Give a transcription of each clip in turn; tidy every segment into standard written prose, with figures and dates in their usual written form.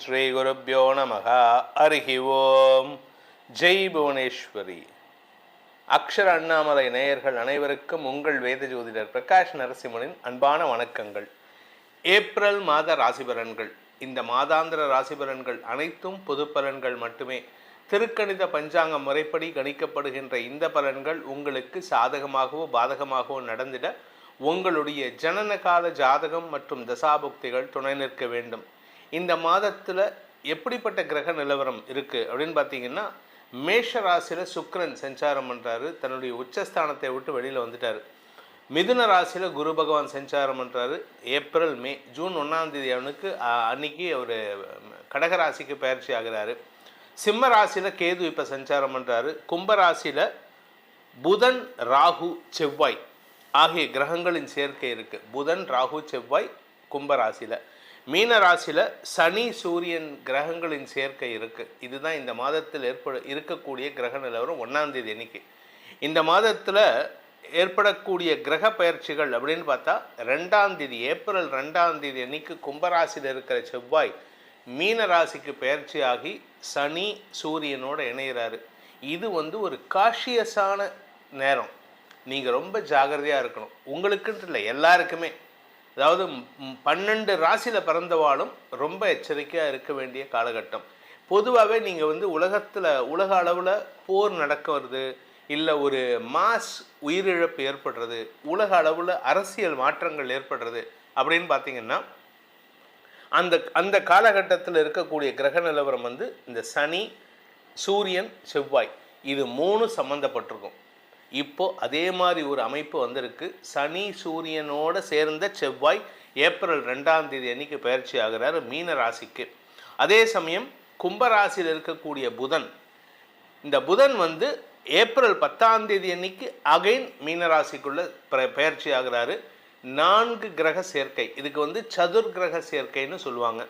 ஸ்ரீ குருப்யோ நமஹ. ஹரிஹி ஓம். ஜெய் புவனேஸ்வரி. அக்ஷர அண்ணாமலை நேயர்கள் அனைவருக்கும் உங்கள் வேத ஜோதிடர் பிரகாஷ் நரசிம்மனின் அன்பான வணக்கங்கள். ஏப்ரல் மாத ராசிபலன்கள். இந்த மாதாந்திர ராசிபலன்கள் அனைத்தும் பொது பலன்கள் மட்டுமே. திருக்கணித பஞ்சாங்க முறைப்படி கணிக்கப்படுகின்ற இந்த பலன்கள் உங்களுக்கு சாதகமாகவோ பாதகமாகவோ நடந்திட உங்களுடைய ஜனனகால ஜாதகம் மற்றும் தசாபுக்திகள் துணை நிற்க வேண்டும். இந்த மாதத்தில் எப்படிப்பட்ட கிரக நிலவரம் இருக்குது அப்படின்னு பார்த்தீங்கன்னா, மேஷ ராசியில் சுக்கிரன் சஞ்சாரம் பண்ணுறாரு, தன்னுடைய உச்சஸ்தானத்தை விட்டு வெளியில் வந்துட்டார். மிதுன ராசியில் குரு பகவான் சஞ்சாரம் பண்ணுறாரு. ஏப்ரல் மே ஜூன் 1ஆம் தேதி அன்னைக்கு அவர் கடகராசிக்கு பயிற்சி ஆகிறாரு. சிம்ம ராசியில் கேது இப்போ சஞ்சாரம் பண்ணுறாரு. கும்பராசியில் புதன் ராகு செவ்வாய் ஆகிய கிரகங்களின் சேர்க்கை இருக்குது. புதன் ராகு செவ்வாய் கும்பராசியில். மீன ராசியில் சனி சூரியன் கிரகங்களின் சேர்க்கை இருக்குது. இதுதான் இந்த மாதத்தில் இருக்கக்கூடிய கிரக நிலவரம் 1ஆம் தேதி அன்னைக்கு. இந்த மாதத்தில் ஏற்படக்கூடிய கிரக பயிற்சிகள் அப்படின்னு பார்த்தா 2ஆம் தேதி ஏப்ரல் 2ஆம் தேதி அன்னைக்கு கும்பராசியில் இருக்கிற செவ்வாய் மீன ராசிக்கு பயிற்சி ஆகி சனி சூரியனோடு இணைகிறாரு. இது ஒரு காஷியஸான நேரம். நீங்கள் ரொம்ப ஜாகிரதையாக இருக்கணும். உங்களுக்குன்ட்டு இல்லை, எல்லாருக்குமே. அதாவது 12 ராசியில் பிறந்தவாளும் ரொம்ப எச்சரிக்கையாக இருக்க வேண்டிய காலகட்டம். பொதுவாகவே நீங்கள் உலக அளவில் போர் நடக்க வருது, இல்லை ஒரு மாஸ் உயிரிழப்பு ஏற்படுறது, உலக அளவில் அரசியல் மாற்றங்கள் ஏற்படுறது அப்படின்னு பார்த்தீங்கன்னா, அந்த காலகட்டத்தில் இருக்கக்கூடிய கிரக நிலவரம் இந்த சனி சூரியன் செவ்வாய் இது 3 சம்மந்தப்பட்டிருக்கும். இப்போது அதே மாதிரி ஒரு அமைப்பு வந்திருக்கு. சனி சூரியனோடு சேர்ந்த செவ்வாய் ஏப்ரல் 2ஆம் தேதி அன்னைக்கு பயிற்சி ஆகிறார் மீன ராசிக்கு. அதே சமயம் கும்பராசியில் இருக்கக்கூடிய புதன், இந்த புதன் ஏப்ரல் 10ஆம் தேதி அன்னைக்கு அகைன் மீனராசிக்குள்ளே பயிற்சி ஆகிறாரு. 4 கிரக சேர்க்கை. இதுக்கு சதுர் கிரக சேர்க்கைன்னு சொல்லுவாங்க.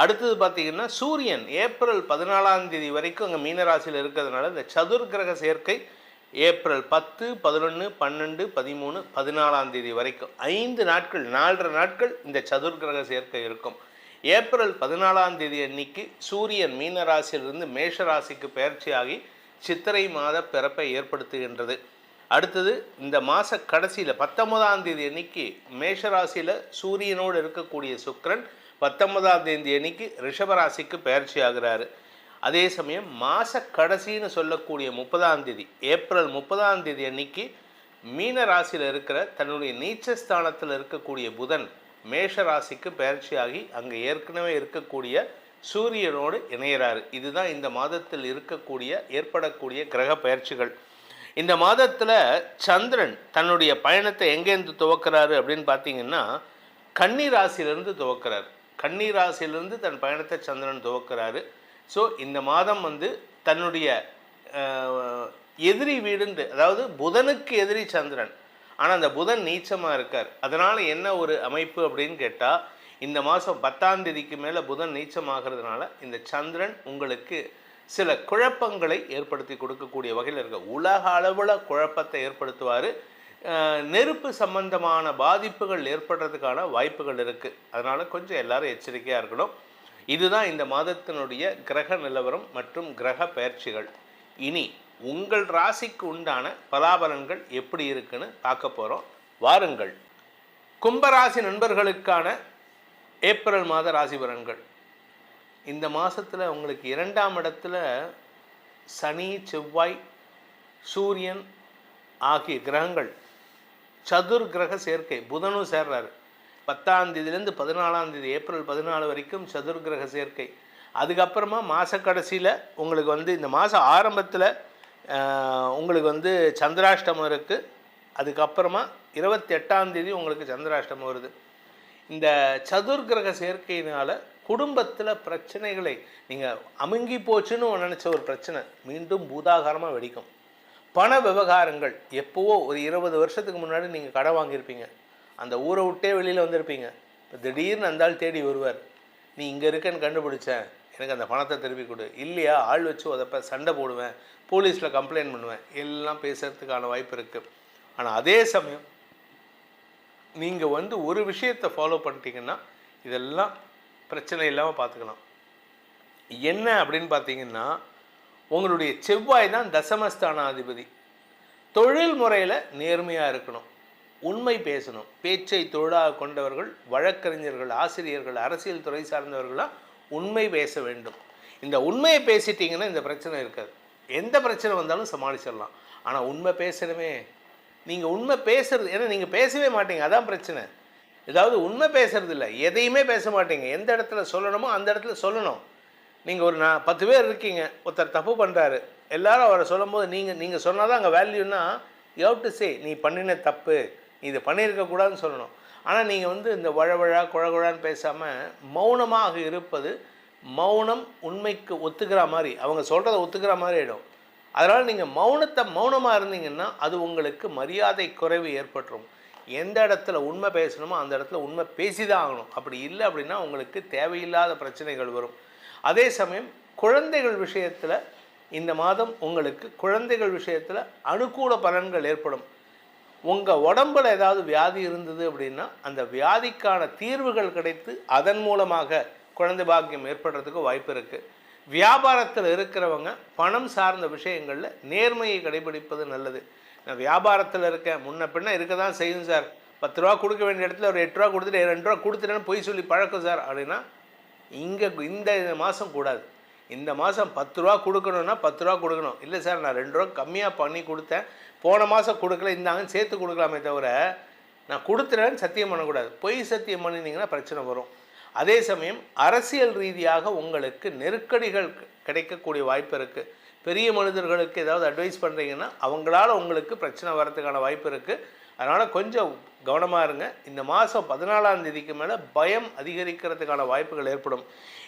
அடுத்தது பார்த்திங்கன்னா சூரியன் ஏப்ரல் 14ஆம் தேதி வரைக்கும் அங்கே மீனராசியில் இருக்கிறதுனால இந்த சதுர் கிரக சேர்க்கை ஏப்ரல் 10, 11, 12, 13, 14ஆம் தேதி வரைக்கும் 5 நாட்கள் 4.5 நாட்கள் இந்த சதுர் கிரக சேர்க்கை இருக்கும். ஏப்ரல் 14ஆம் தேதி அன்னைக்கு சூரியன் மீனராசியிலிருந்து மேஷராசிக்கு பயிற்சி ஆகி சித்திரை மாத பிறப்பை ஏற்படுத்துகின்றது. அடுத்தது இந்த மாத கடைசியில் 19ஆம் தேதி அன்னைக்கு மேஷராசியில் சூரியனோடு இருக்கக்கூடிய சுக்கிரன் 19ஆம் தேதி அன்னைக்கு ரிஷபராசிக்கு பயிற்சி ஆகிறாரு. அதே சமயம் மாத கடைசின்னு சொல்லக்கூடிய 30ஆம் தேதி ஏப்ரல் 30ஆம் தேதி அன்னைக்கு மீன ராசியில் இருக்கிற தன்னுடைய நீச்சஸ்தானத்தில் இருக்கக்கூடிய புதன் மேஷ ராசிக்கு பயிற்சி ஆகி அங்கே ஏற்கனவே இருக்கக்கூடிய சூரியனோடு இணைகிறாரு. இதுதான் இந்த மாதத்தில் ஏற்படக்கூடிய கிரக பயிற்சிகள். இந்த மாதத்தில் சந்திரன் தன்னுடைய பயணத்தை எங்கேருந்து துவக்கிறாரு அப்படின்னு பார்த்தீங்கன்னா, கன்னி ராசியிலிருந்து துவக்கிறார். கன்னி ராசியிலிருந்து தன் பயணத்தை சந்திரன் துவக்கிறாரு. ஸோ இந்த மாதம் தன்னுடைய எதிரி வீடுண்டு, அதாவது புதனுக்கு எதிரி சந்திரன், ஆனால் அந்த புதன் நீச்சமாக இருக்கார். அதனால் என்ன ஒரு அமைப்பு அப்படின்னு கேட்டால், இந்த மாதம் 10ஆம் தேதிக்கு மேலே புதன் நீச்சமாகிறதுனால இந்த சந்திரன் உங்களுக்கு சில குழப்பங்களை ஏற்படுத்தி கொடுக்கக்கூடிய வகையில் இருக்க, உலக அளவில் குழப்பத்தை ஏற்படுத்துவார். நெருப்பு சம்பந்தமான பாதிப்புகள் ஏற்படுறதுக்கான வாய்ப்புகள் இருக்குது. அதனால் கொஞ்சம் எல்லாரும் எச்சரிக்கையாக இருக்கணும். இதுதான் இந்த மாதத்தினுடைய கிரக நிலவரம் மற்றும் கிரக பயிற்சிகள். இனி உங்கள் ராசிக்கு உண்டான பலாபலன்கள் எப்படி இருக்குன்னு பார்க்க போகிறோம். வாருங்கள். கும்பராசி நண்பர்களுக்கான ஏப்ரல் மாத ராசி பலன்கள். இந்த மாதத்தில் உங்களுக்கு 2ஆம் இடத்துல சனி செவ்வாய் சூரியன் ஆகிய கிரகங்கள் சதுர் கிரக சேர்க்கை. புதனும் சேர்றாரு. 10ஆம் தேதியிலேருந்து 14ஆம் தேதி ஏப்ரல் 14 வரைக்கும் சதுர் கிரக சேர்க்கை. அதுக்கப்புறமா மாத கடைசியில் உங்களுக்கு இந்த மாதம் ஆரம்பத்தில் உங்களுக்கு சந்திராஷ்டமம் இருக்குது. அதுக்கப்புறமா 28ஆம் தேதி உங்களுக்கு சந்திராஷ்டமம் வருது. இந்த சதுர் கிரக சேர்க்கையினால் குடும்பத்தில் பிரச்சனைகளை, நீங்கள் அமுங்கி போச்சுன்னு நினச்ச ஒரு பிரச்சனை மீண்டும் பூதாகாரமாக வெடிக்கும். பண விவகாரங்கள், எப்போவோ ஒரு 20 வருஷத்துக்கு முன்னாடி நீங்கள் கடை வாங்கியிருப்பீங்க, அந்த ஊரை விட்டே வெளியில் வந்திருப்பீங்க. இப்போ திடீர்னு அந்த ஆள் தேடி வருவார். நீ இங்கே இருக்கேன்னு கண்டுபிடிச்சேன், எனக்கு அந்த பணத்தை திருப்பி கொடு. இல்லையா ஆள் வச்சு உதப்ப, சண்டை போடுவேன், போலீஸில் கம்ப்ளைண்ட் பண்ணுவேன், எல்லாம் பேசுகிறதுக்கான வாய்ப்பு இருக்குது. ஆனால் அதே சமயம் நீங்கள் ஒரு விஷயத்தை ஃபாலோ பண்ணிட்டீங்கன்னா இதெல்லாம் பிரச்சனை இல்லாமல் பார்த்துக்கலாம். என்ன அப்படின்னு பார்த்தீங்கன்னா, உங்களுடைய செவ்வாய் தான் தசமஸ்தானாதிபதி. தொழில் முறையில் நேர்மையாக இருக்கணும், உண்மை பேசணும். பேச்சை தொழிலாக கொண்டவர்கள், வழக்கறிஞர்கள், ஆசிரியர்கள், அரசியல் துறை சார்ந்தவர்களாக உண்மை பேச வேண்டும். இந்த உண்மையை பேசிட்டிங்கன்னா இந்த பிரச்சனை இருக்காது. எந்த பிரச்சனை வந்தாலும் சமாளிச்சிடலாம். ஆனால் உண்மை பேசணுமே, நீங்கள் உண்மை பேசுறது, ஏன்னா நீங்கள் பேசவே மாட்டீங்க, அதான் பிரச்சனை. ஏதாவது உண்மை பேசுறது இல்லை, எதையுமே பேச மாட்டீங்க. எந்த இடத்துல சொல்லணுமோ அந்த இடத்துல சொல்லணும். நீங்கள் ஒரு 10 பேர் இருக்கீங்க, ஒருத்தர் தப்பு பண்ணுறாரு, எல்லாரும் அவரை சொல்லும் போது நீங்கள் சொன்னால் தான் அங்கே வேல்யூன்னா, யூ ஹவ் டு சே நீ பண்ணின தப்பு, நீ இதை பண்ணியிருக்கக்கூடாதுன்னு சொல்லணும். ஆனால் நீங்கள் இந்த வழவழா குழகுழான்னு பேசாமல் மௌனமாக இருப்பது, மௌனம் உண்மைக்கு ஒத்துக்கிற மாதிரி, அவங்க சொல்கிறத ஒத்துக்கிற மாதிரி ஆகிடும். அதனால் நீங்கள் மௌனமாக இருந்தீங்கன்னா அது உங்களுக்கு மரியாதை குறைவு ஏற்பட்டுரும். எந்த இடத்துல உண்மை பேசணுமோ அந்த இடத்துல உண்மை பேசி தான் ஆகணும். அப்படி இல்லை அப்படின்னா உங்களுக்கு தேவையில்லாத பிரச்சனைகள் வரும். அதே சமயம் குழந்தைகள் விஷயத்தில் இந்த மாதம் உங்களுக்கு குழந்தைகள் விஷயத்தில் அனுகூல பலன்கள் ஏற்படும். உங்கள் உடம்பில் ஏதாவது வியாதி இருந்தது அப்படின்னா அந்த வியாதிக்கான தீர்வுகள் கிடைத்து அதன் மூலமாக குழந்தை பாக்கியம் ஏற்படுறதுக்கு வாய்ப்பு இருக்குது. வியாபாரத்தில் இருக்கிறவங்க பணம் சார்ந்த விஷயங்களில் நேர்மையை கடைபிடிப்பது நல்லது. நான் வியாபாரத்தில் இருக்கேன், முன்ன பின்ன இருக்க தான் செய்யும் சார், 10 ரூபா கொடுக்க வேண்டிய இடத்துல ஒரு 8 ரூபா கொடுத்துட்டு 2 ரூபா கொடுத்துட்டேன்னு பொய் சொல்லி பழக்கம் சார் அப்படின்னா இந்த மாதம் கூடாது. இந்த மாதம் 10 ரூபா கொடுக்கணுன்னா 10 ரூபா கொடுக்கணும். இல்லை சார் நான் 2 ரூபா கம்மியாக பண்ணி கொடுத்தேன், போன மாதம் கொடுக்கல, இந்தாங்கன்னு சேர்த்து கொடுக்கலாமே தவிர நான் கொடுத்துறேன்னு சத்தியம் பண்ணக்கூடாது. பொய் சத்தியம் பண்ணினீங்கன்னா பிரச்சனை வரும். அதே சமயம் அரசியல் ரீதியாக உங்களுக்கு நெருக்கடிகள் கிடைக்கக்கூடிய வாய்ப்பு இருக்குது. பெரிய மனிதர்களுக்கு ஏதாவது அட்வைஸ் பண்ணுறீங்கன்னா அவங்களால உங்களுக்கு பிரச்சனை வரதுக்கான வாய்ப்பு இருக்குது. அதனால் கொஞ்சம் கவனமாக இருங்க. இந்த மாதம் 14ஆம் தேதிக்கு மேலே பயம் அதிகரிக்கிறதுக்கான வாய்ப்புகள் ஏற்படும்.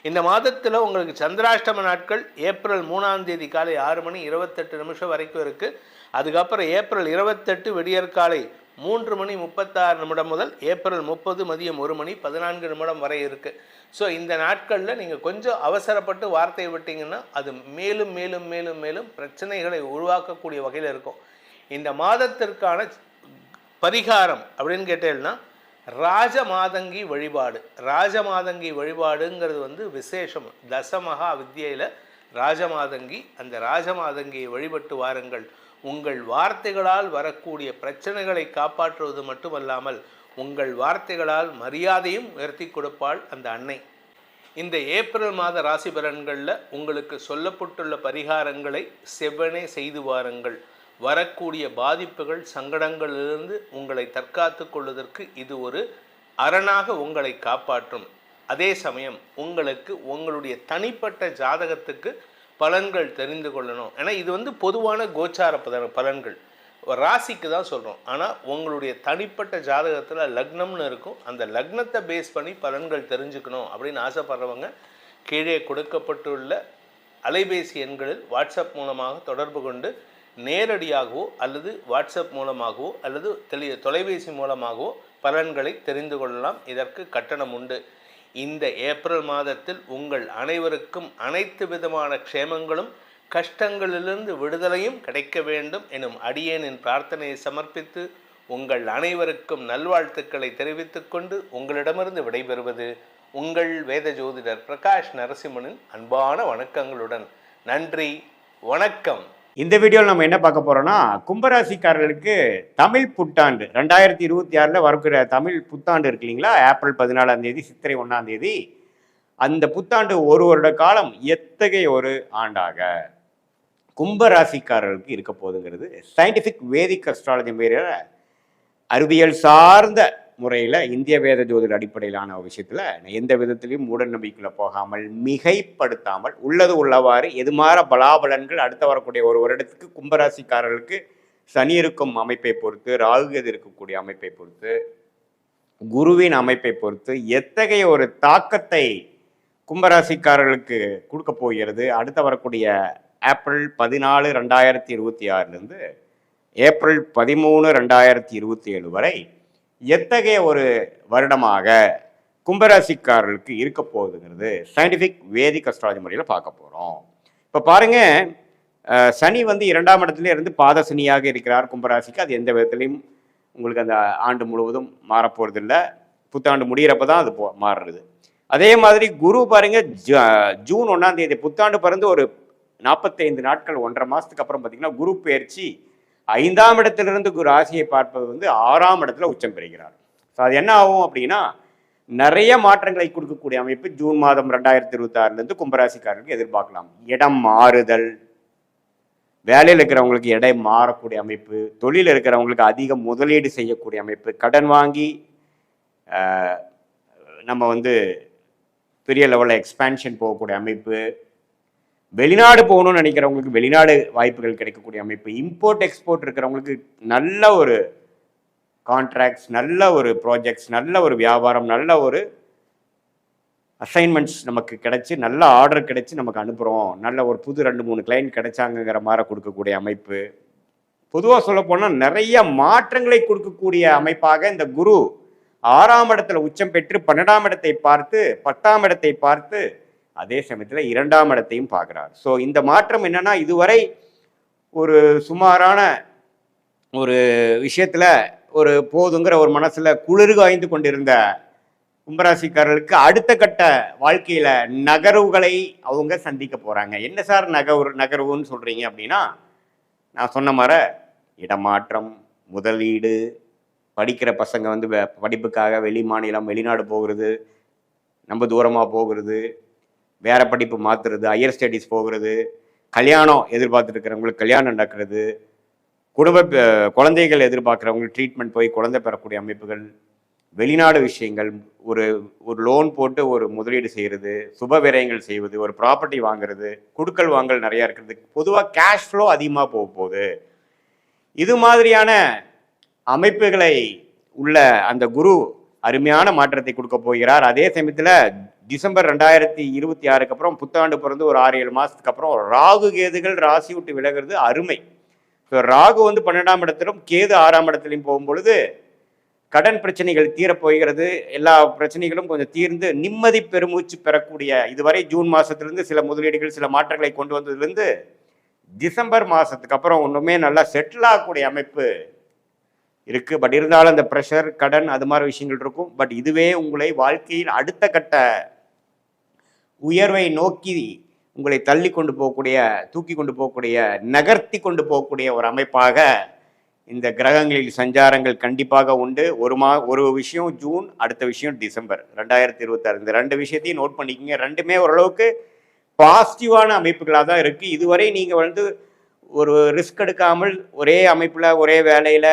இந்த மாதத்தில் உங்களுக்கு சந்திராஷ்டம நாட்கள் ஏப்ரல் 3ஆம் தேதி காலை 6:28 வரைக்கும் இருக்குது. அதுக்கப்புறம் ஏப்ரல் 28 விடியற்காலை 3:36 முதல் ஏப்ரல் 30 மதியம் 1:14 வரை இருக்குது. ஸோ இந்த நாட்களில் நீங்கள் கொஞ்சம் அவசரப்பட்டு வார்த்தையை விட்டிங்கன்னா அது மேலும் மேலும் மேலும் மேலும் பிரச்சனைகளை உருவாக்கக்கூடிய வகையில் இருக்கும். இந்த மாதத்திற்கான பரிகாரம் அப்படின்னு கேட்டீங்கன்னா ராஜமாதங்கி வழிபாடு. ராஜமாதங்கி வழிபாடுங்கிறது விசேஷம். தசமகா வித்யையில் ராஜமாதங்கி, அந்த ராஜமாதங்கியை வழிபட்டு வாருங்கள். உங்கள் வார்த்தைகளால் வரக்கூடிய பிரச்சனைகளை காப்பாற்றுவது மட்டுமல்லாமல் உங்கள் வார்த்தைகளால் மரியாதையும் உயர்த்தி கொடுப்பாள் அந்த அன்னை. இந்த ஏப்ரல் மாத ராசி பலன்களில் உங்களுக்கு சொல்லப்பட்டுள்ள பரிகாரங்களை செவ்வனே செய்து வாருங்கள். வரக்கூடிய பாதிப்புகள், சங்கடங்களிலிருந்து உங்களை தற்காத்து கொள்வதற்கு இது ஒரு அரணாக உங்களை காப்பாற்றும். அதே சமயம் உங்களுக்கு உங்களுடைய தனிப்பட்ட ஜாதகத்துக்கு பலன்கள் தெரிந்து கொள்ளணும். ஏன்னா இது பொதுவான கோச்சார பலன்கள், ராசிக்கு தான் சொல்கிறோம். ஆனால் உங்களுடைய தனிப்பட்ட ஜாதகத்தில் லக்னம்னு இருக்கும், அந்த லக்னத்தை பேஸ் பண்ணி பலன்கள் தெரிஞ்சுக்கணும் அப்படின்னு ஆசைப்படுறவங்க கீழே கொடுக்கப்பட்டுள்ள அலைபேசி எண்களில் வாட்ஸ்அப் மூலமாக தொடர்பு கொண்டு நேரடியாகவோ அல்லது வாட்ஸ்அப் மூலமாகவோ அல்லது தொலைபேசி மூலமாகவோ பலன்களை தெரிந்து கொள்ளலாம். இதற்கு கட்டணம் உண்டு. இந்த ஏப்ரல் மாதத்தில் உங்கள் அனைவருக்கும் அனைத்து விதமான க்ஷேமங்களும் கஷ்டங்களிலிருந்து விடுதலையும் கிடைக்க வேண்டும் எனும் அடியேனின் பிரார்த்தனையை சமர்ப்பித்து உங்கள் அனைவருக்கும் நல்வாழ்த்துக்களை தெரிவித்துக் கொண்டு உங்களிடமிருந்து விடைபெறுவது உங்கள் வேத ஜோதிடர் பிரகாஷ் நரசிம்மனின் அன்பான வணக்கங்களுடன். நன்றி, வணக்கம். இந்த வீடியோவில் நம்ம என்ன பார்க்க போறோம்னா, கும்பராசிக்காரர்களுக்கு தமிழ் புத்தாண்டு 2026 வரக்கூடிய தமிழ் புத்தாண்டு இருக்கு இல்லைங்களா, ஏப்ரல் 14ஆம் தேதி சித்திரை 1ஆம் தேதி, அந்த புத்தாண்டு ஒரு வருட காலம் எத்தகைய ஒரு ஆண்டாக கும்பராசிக்காரர்களுக்கு இருக்க போகுதுங்கிறது சயின்டிஃபிக் வேதிக் அஸ்ட்ராலஜி பேர அறிவியல் சார்ந்த முறையில் இந்திய வேத ஜோதிட அடிப்படையிலான விஷயத்தில் எந்த விதத்திலையும் மூட நம்பிக்கையில் போகாமல் மிகைப்படுத்தாமல் உள்ளது உள்ளவாறு எதுமாற பலாபலன்கள் அடுத்த வரக்கூடிய ஒரு வருடத்துக்கு கும்பராசிக்காரர்களுக்கு சனி இருக்கும் அமைப்பை பொறுத்து, ராகு எது இருக்கக்கூடிய அமைப்பை பொறுத்து, குருவின் அமைப்பை பொறுத்து எத்தகைய ஒரு தாக்கத்தை கும்பராசிக்காரர்களுக்கு கொடுக்க போகிறது அடுத்த வரக்கூடிய ஏப்ரல் 14, 2026 ஏப்ரல் 13, 2027 வரை எத்தகைய ஒரு வருடமாக கும்பராசிக்காரர்களுக்கு இருக்க போகுதுங்கிறது சயின்டிஃபிக் வேதிக் அஸ்ட்ராலஜி முறையில் பார்க்க போகிறோம். இப்போ பாருங்க, சனி 2ஆம் இடத்துல இருந்து பாத சனியாக இருக்கிறார் கும்பராசிக்கு. அது எந்த விதத்துலையும் உங்களுக்கு அந்த ஆண்டு முழுவதும் மாறப்போறதில்லை. புத்தாண்டு முடிகிறப்ப தான் அது மாறுறது. அதே மாதிரி குரு பாருங்க, ஜூன் 1ஆம் தேதி புத்தாண்டு பிறந்து ஒரு 45 நாட்கள் 1.5 மாசத்துக்கு அப்புறம் பார்த்தீங்கன்னா குரு பெயர்ச்சி 5ஆம் இடத்திலிருந்து குரு ராசியை பார்ப்பது வந்து 6ஆம் இடத்துல உச்சம் பெறுகிறார். ஸோ அது என்ன ஆகும் அப்படின்னா, நிறைய மாற்றங்களை கொடுக்கக்கூடிய அமைப்பு ஜூன் மாதம் 2026 கும்பராசிக்காரர்களுக்கு எதிர்பார்க்கலாம். இடம் மாறுதல், வேலையில் இருக்கிறவங்களுக்கு இடம் மாறக்கூடிய அமைப்பு, தொழில் இருக்கிறவங்களுக்கு அதிக முதலீடு செய்யக்கூடிய அமைப்பு, கடன் வாங்கி நம்ம வந்து பெரிய லெவலில் எக்ஸ்பேன்ஷன் போகக்கூடிய அமைப்பு, வெளிநாடு போகணும்னு நினைக்கிறவங்களுக்கு வெளிநாடு வாய்ப்புகள் கிடைக்கக்கூடிய அமைப்பு, இம்போர்ட் எக்ஸ்போர்ட் இருக்கிறவங்களுக்கு நல்ல ஒரு கான்ட்ராக்ட்ஸ், நல்ல ஒரு ப்ராஜெக்ட்ஸ், நல்ல ஒரு வியாபாரம், நல்ல ஒரு அசைன்மெண்ட்ஸ் நமக்கு கிடைச்சி, நல்ல ஆர்டர் கிடைச்சி நமக்கு அனுப்புகிறோம், நல்ல ஒரு புது 2-3 கிளைண்ட் கிடைச்சாங்கிற மாதிரி கொடுக்கக்கூடிய அமைப்பு. பொதுவாக சொல்ல போனால் நிறைய மாற்றங்களை கொடுக்கக்கூடிய அமைப்பாக இந்த குரு 6ஆம் இடத்துல உச்சம் பெற்று 12ஆம் இடத்தை பார்த்து 10ஆம் இடத்தை பார்த்து அதே சமயத்தில் 2ஆம் இடத்தையும் பார்க்குறார். ஸோ இந்த மாற்றம் என்னன்னா, இதுவரை ஒரு சுமாரான ஒரு விஷயத்துல ஒரு போதுங்கிற ஒரு மனசுல குளிர் காய்ந்து கொண்டிருந்த கும்பராசிக்காரர்களுக்கு அடுத்த கட்ட வாழ்க்கையில நகர்வுகளை அவங்க சந்திக்க போறாங்க. என்ன சார் நகர்வுன்னு சொல்றீங்க அப்படின்னா, நான் சொன்ன மாதிரி இடமாற்றம், முதலீடு, படிக்கிற பசங்க வந்து படிப்புக்காக வெளி மாநிலம் வெளிநாடு போகிறது, நம்ம தூரமாக போகிறது, வேற படிப்பு மாற்றுறது, ஹையர் ஸ்டடீஸ் போகிறது, கல்யாணம் எதிர்பார்த்துட்டு இருக்கிறவங்களுக்கு கல்யாணம் நடக்கிறது, குழந்தைகள் எதிர்பார்க்குறவங்களுக்கு ட்ரீட்மெண்ட் போய் குழந்தை பெறக்கூடிய அமைப்புகள், வெளிநாடு விஷயங்கள், ஒரு லோன் போட்டு ஒரு முதலீடு செய்கிறது, சுப விரயங்கள் செய்வது, ஒரு ப்ராப்பர்ட்டி வாங்குறது, குடுக்கல் வாங்கல் நிறையா இருக்கிறது, பொதுவாக கேஷ் ஃப்ளோ அதிகமாக போக போகுது. இது மாதிரியான அமைப்புகளை உள்ள அந்த குரு அருமையான மாற்றத்தை கொடுக்க போகிறார். அதே சமயத்தில் டிசம்பர் 2026 அப்புறம் புத்தாண்டு பிறந்து ஒரு 6-7 மாதத்துக்கு அப்புறம் ராகு கேதுகள் ராசி விட்டு விலகிறது அருமை. ஸோ ராகு வந்து 12ஆம் இடத்திலும் கேது 6ஆம் இடத்திலையும் போகும்பொழுது கடன் பிரச்சனைகள் தீரப்போகிறது. எல்லா பிரச்சனைகளும் கொஞ்சம் தீர்ந்து நிம்மதி பெருமூச்சு பெறக்கூடிய, இதுவரை ஜூன் மாதத்துலேருந்து சில முதலீடுகள் சில மாற்றங்களை கொண்டு வந்ததுலேருந்து டிசம்பர் மாதத்துக்கு அப்புறம் ஒன்றுமே நல்லா செட்டில் ஆகக்கூடிய அமைப்பு இருக்கு. பட் இருந்தாலும் அந்த ப்ரெஷர், கடன், அது மாதிரி விஷயங்கள் இருக்கும். பட் இதுவே உங்களை வாழ்க்கையில் அடுத்த கட்ட உயர்வை நோக்கி உங்களை தள்ளி கொண்டு போகக்கூடிய, தூக்கி கொண்டு போகக்கூடிய, நகர்த்தி கொண்டு போகக்கூடிய ஒரு அமைப்பாக இந்த கிரகங்களில் சஞ்சாரங்கள் கண்டிப்பாக உண்டு. ஒரு விஷயம் ஜூன், அடுத்த விஷயம் டிசம்பர் 2026. இந்த 2 விஷயத்தையும் நோட் பண்ணிக்கோங்க. ரெண்டுமே ஓரளவுக்கு பாசிட்டிவான அமைப்புகளாக தான் இருக்கு. இதுவரை நீங்க வந்து ஒரு ரிஸ்க் எடுக்காமல் ஒரே அமைப்புல, ஒரே வேலையில,